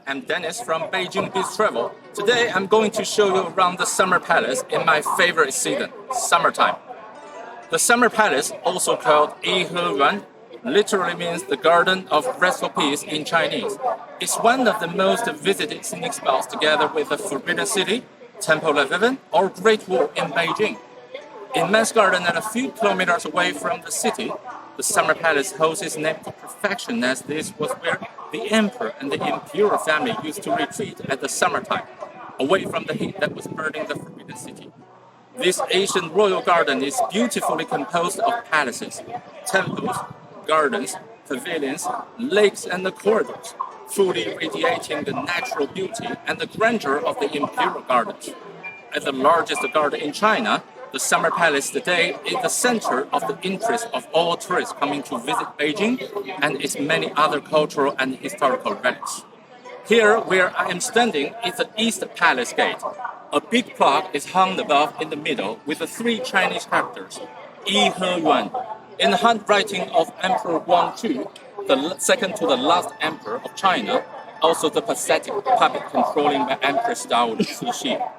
I'm Dennis from Beijing Biz Travel. Today I'm going to show you around the Summer Palace in my favorite season, summertime. The Summer Palace, also called Yuan, literally means the Garden of Restful Peace in Chinese. It's one of the most visited scenic spots together with the Forbidden City, Temple of Heaven, or Great Wall in Beijing. Immense garden and a few kilometers away from the city, the Summer Palace holds its name to perfection as this was where the emperor and the imperial family used to retreat at the summertime, away from the heat that was burning the Forbidden City. This ancient royal garden is beautifully composed of palaces, temples, gardens, pavilions, lakes, and the corridors, fully radiating the natural beauty and the grandeur of the imperial gardens. As the largest garden in China, the Summer Palace today is the center of the interest of all tourists coming to visit Beijing and its many other cultural and historical relics. Here, where I am standing, is the East Palace Gate. A big plaque is hung above in the middle with the three Chinese characters, Yuan, in the handwriting of Emperor Guangxu, the second to the last emperor of China, also the pathetic puppet controlling by Empress Dao Cixi.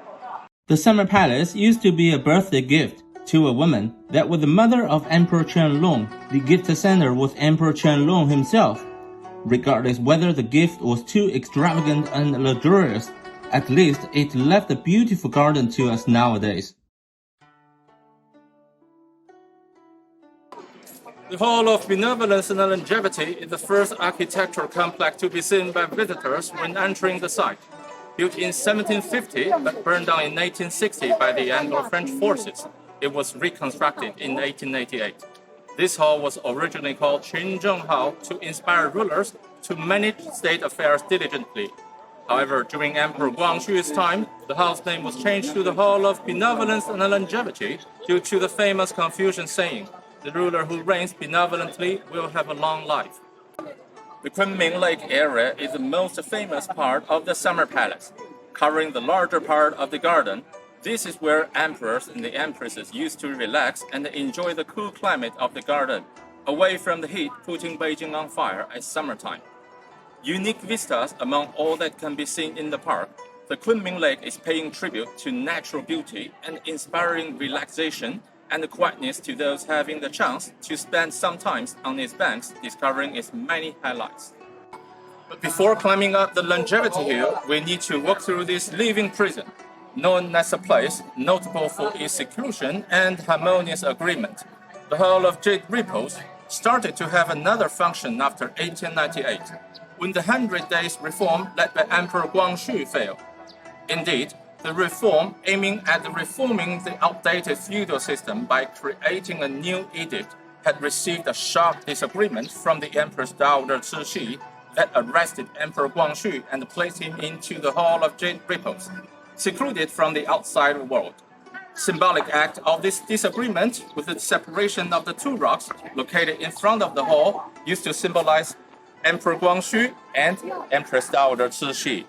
The Summer Palace used to be a birthday gift to a woman that was the mother of Emperor Qianlong. The gift sender was Emperor Qianlong himself. Regardless whether the gift was too extravagant and luxurious, at least it left a beautiful garden to us nowadays. The Hall of Benevolence and Longevity is the first architectural complex to be seen by visitors when entering the site. Built in 1750 but burned down in 1860 by the Anglo-French forces, it was reconstructed in 1888. This hall was originally called Qinzheng Hall to inspire rulers to manage state affairs diligently. However, during Emperor Guangxu's time, the hall's name was changed to the Hall of Benevolence and Longevity due to the famous Confucian saying, "The ruler who reigns benevolently will have a long life." The Kunming Lake area is the most famous part of the Summer Palace, covering the larger part of the garden. This is where emperors and the empresses used to relax and enjoy the cool climate of the garden, away from the heat putting Beijing on fire at summertime. Unique vistas among all that can be seen in the park, the Kunming Lake is paying tribute to natural beauty and inspiring relaxation and quietness to those having the chance to spend some time on its banks discovering its many highlights. But before climbing up the Longevity Hill, we need to walk through this living prison, known as a place notable for its seclusion and harmonious agreement. The Hall of Jade Repose started to have another function after 1898, when the 100 Days Reform led by Emperor Guangxu failed. Indeed, the reform aiming at reforming the outdated feudal system by creating a new edict had received a sharp disagreement from the Empress Dao Cixi that arrested Emperor Guangxu and placed him into the Hall of Jade Repose, secluded from the outside world. Symbolic act of this disagreement with the separation of the two rocks located in front of the hall used to symbolize Emperor Guangxu and Empress Dao Cixi.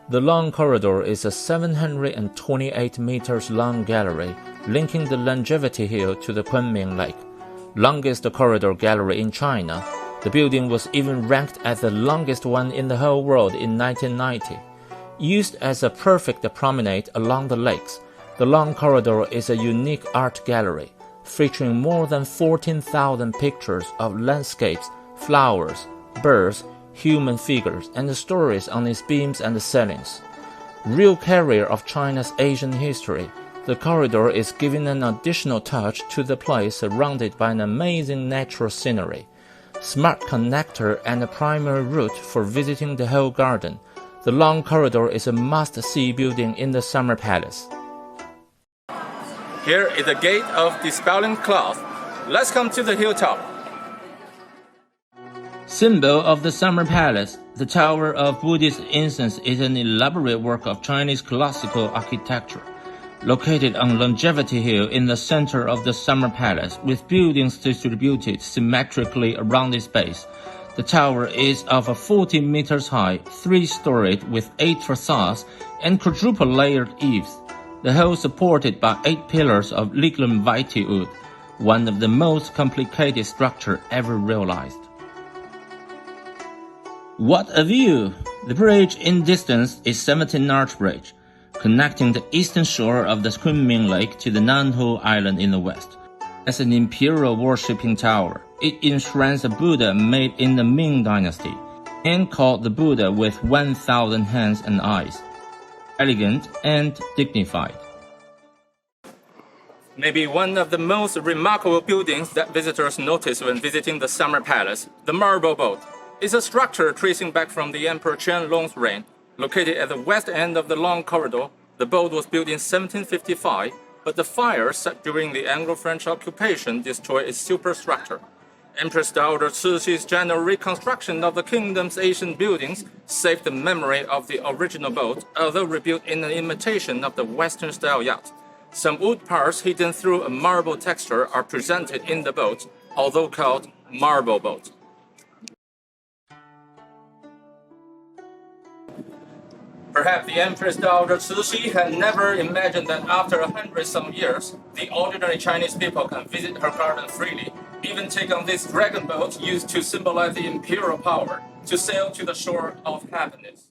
The long corridor is a 728 meters long gallery linking the Longevity Hill to the Kunming Lake, longest corridor gallery in China. The building was even ranked as the longest one in the whole world in 1990. Used as a perfect promenade along the lakes, the long corridor is a unique art gallery featuring more than 14,000 pictures of landscapes, flowers, birds, human figures, and stories on its beams and ceilings. Real carrier of China's Asian history, the corridor is giving an additional touch to the place surrounded by an amazing natural scenery. Smart connector and a primary route for visiting the whole garden, the long corridor is a must-see building in the Summer Palace. Here is the Gate of Dispelling Cloud. Let's come to the hilltop. Symbol of the Summer Palace, the Tower of Buddhist Incense is an elaborate work of Chinese classical architecture. Located on Longevity Hill in the center of the Summer Palace, with buildings distributed symmetrically around its base, the tower is of a 40 meters high, 3-storied with 8 facades and quadruple-layered eaves. The whole supported by 8 pillars of lignum vitae wood, one of the most complicated structure ever realized. What a view! The bridge in distance is 17-arch bridge, connecting the eastern shore of the Kunming Lake to the Nanhu Island in the west. As an imperial worshipping tower, it enshrines a Buddha made in the Ming Dynasty, and called the Buddha with 1,000 hands and eyes, elegant and dignified. Maybe one of the most remarkable buildings that visitors notice when visiting the Summer Palace, the Marble Boat, is a structure tracing back from the Emperor Qianlong's reign. Located at the west end of the Long Corridor, the boat was built in 1755, but the fire set during the Anglo-French occupation destroyed its superstructure. Empress Dowager Cici's general reconstruction of the kingdom's ancient buildings saved the memory of the original boat, although rebuilt in an imitation of the Western-style yacht. Some wood parts hidden through a marble texture are presented in the boat, although called marble boat. Perhaps the Empress Dowager Cici had never imagined that after 100-some years, the ordinary Chinese people can visit her garden freely, even take on this dragon boat used to symbolize the imperial power, to sail to the shore of happiness.